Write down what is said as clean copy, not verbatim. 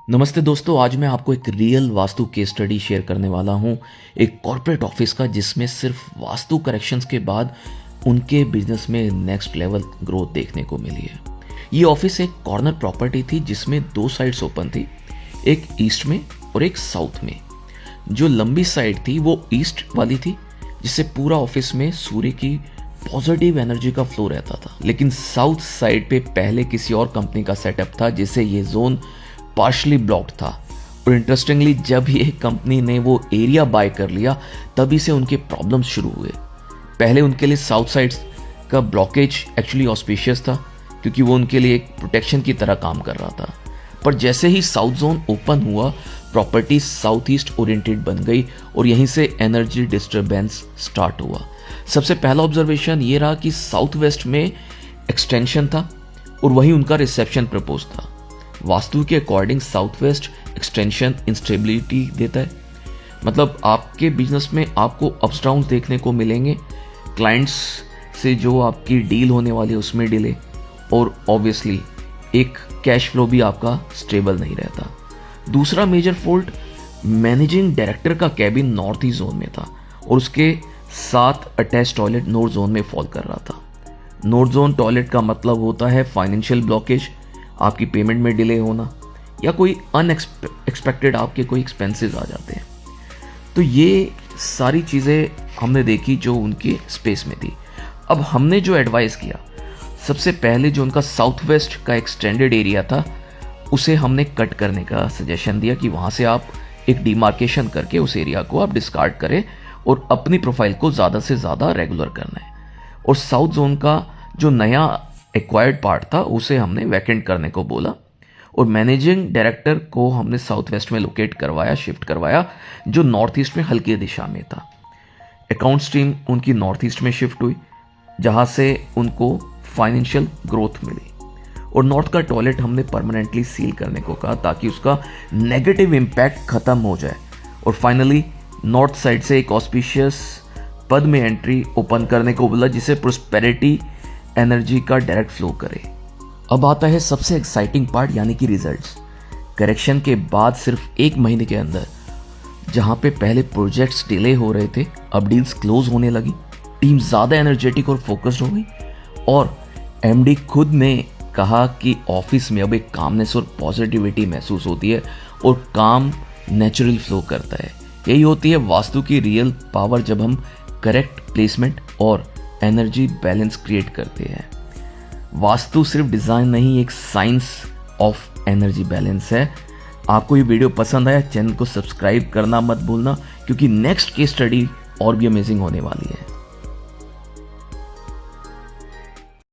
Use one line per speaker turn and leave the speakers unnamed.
नमस्ते दोस्तों, आज मैं आपको एक real vastu case study share करने वाला हूं एक कॉर्पोरेट ऑफिस का, जिसमें सिर्फ वास्तु करेक्शंस के बाद उनके बिजनेस में नेक्स्ट लेवल ग्रोथ देखने को मिली है। ये ऑफिस एक कॉर्नर प्रॉपर्टी थी जिसमें दो साइड्स ओपन थी, एक ईस्ट में और एक साउथ में। जो लंबी साइड थी वो ईस्ट वाली थी, जिससे पूरा ऑफिस में सूर्य की पॉजिटिव एनर्जी का फ्लो रहता था। लेकिन साउथ साइड पे पहले किसी और कंपनी का सेटअप था, जिससे ये जोन पार्शली ब्लॉक्ड था। और इंटरेस्टिंगली, जब ये कंपनी ने वो एरिया बाय कर लिया तभी से उनके प्रॉब्लम्स शुरू हुए। पहले उनके लिए साउथ साइड का ब्लॉकेज एक्चुअली ऑस्पिशियस था, क्योंकि वो उनके लिए एक प्रोटेक्शन की तरह काम कर रहा था। पर जैसे ही साउथ जोन ओपन हुआ, प्रॉपर्टी साउथ ईस्ट ओरिएंटेड बन गई और यहीं से एनर्जी डिस्टर्बेंस स्टार्ट हुआ। सबसे पहला ऑब्जर्वेशन ये रहा कि साउथ वेस्ट में एक्सटेंशन था और वही उनका रिसेप्शन प्रपोज था। वास्तु के according south west extension instability देता है, मतलब आपके बिजनेस में आपको अप्स डाउन देखने को मिलेंगे, क्लाइंट्स से जो आपकी डील होने वाली है उसमें डिले, और ऑब्वियसली एक कैश फ्लो भी आपका स्टेबल नहीं रहता। दूसरा मेजर फॉल्ट, मैनेजिंग डायरेक्टर का कैबिन नॉर्थ ईस्ट जोन में था और उसके साथ अटैच टॉयलेट नॉर्थ जोन में फॉल कर रहा था। नॉर्थ जोन टॉयलेट का मतलब होता है फाइनेंशियल ब्लॉकेज, आपकी पेमेंट में डिले होना, या कोई अनएक्सपेक्टेड आपके कोई एक्सपेंसेस आ जाते हैं। तो ये सारी चीज़ें हमने देखी जो उनके स्पेस में थी। अब हमने जो एडवाइस किया, सबसे पहले जो उनका साउथ वेस्ट का एक्सटेंडेड एरिया था उसे हमने कट करने का सजेशन दिया कि वहाँ से आप एक डिमार्केशन करके उस एरिया को आप डिस्कार्ड करें और अपनी प्रोफाइल को ज़्यादा से ज़्यादा रेगुलर करना है। और साउथ जोन का जो नया एक्वायर्ड पार्ट था उसे हमने वैकेंट करने को बोला, और मैनेजिंग डायरेक्टर को हमने साउथ वेस्ट में लोकेट करवाया, शिफ्ट करवाया, जो नॉर्थ ईस्ट में हल्की दिशा में था। अकाउंट्स टीम उनकी नॉर्थ ईस्ट में शिफ्ट हुई, जहां से उनको फाइनेंशियल ग्रोथ मिली। और नॉर्थ का टॉयलेट हमने परमानेंटली सील करने को कहा ताकि उसका नेगेटिव इम्पैक्ट खत्म हो जाए। और फाइनली नॉर्थ साइड से एक ऑस्पिशियस पद में एंट्री ओपन करने को बोला, जिसे प्रोस्पेरिटी एनर्जी का डायरेक्ट फ्लो करे। अब आता है सबसे एक्साइटिंग पार्ट, यानी कि रिजल्ट्स। करेक्शन के बाद सिर्फ एक महीने के अंदर, जहां पे पहले प्रोजेक्ट्स डिले हो रहे थे, अब डील्स क्लोज होने लगी, टीम ज्यादा एनर्जेटिक और फोकस्ड हो गई, और एमडी खुद ने कहा कि ऑफिस में अब एक कामनेस और पॉजिटिविटी महसूस होती है और काम नेचुरल फ्लो करता है। यही होती है वास्तु की रियल पावर, जब हम करेक्ट प्लेसमेंट और एनर्जी बैलेंस क्रिएट करते हैं। वास्तु सिर्फ डिजाइन नहीं, एक साइंस ऑफ एनर्जी बैलेंस है। आपको ये वीडियो पसंद आया, चैनल को सब्सक्राइब करना मत भूलना, क्योंकि नेक्स्ट केस स्टडी और भी अमेजिंग होने वाली है।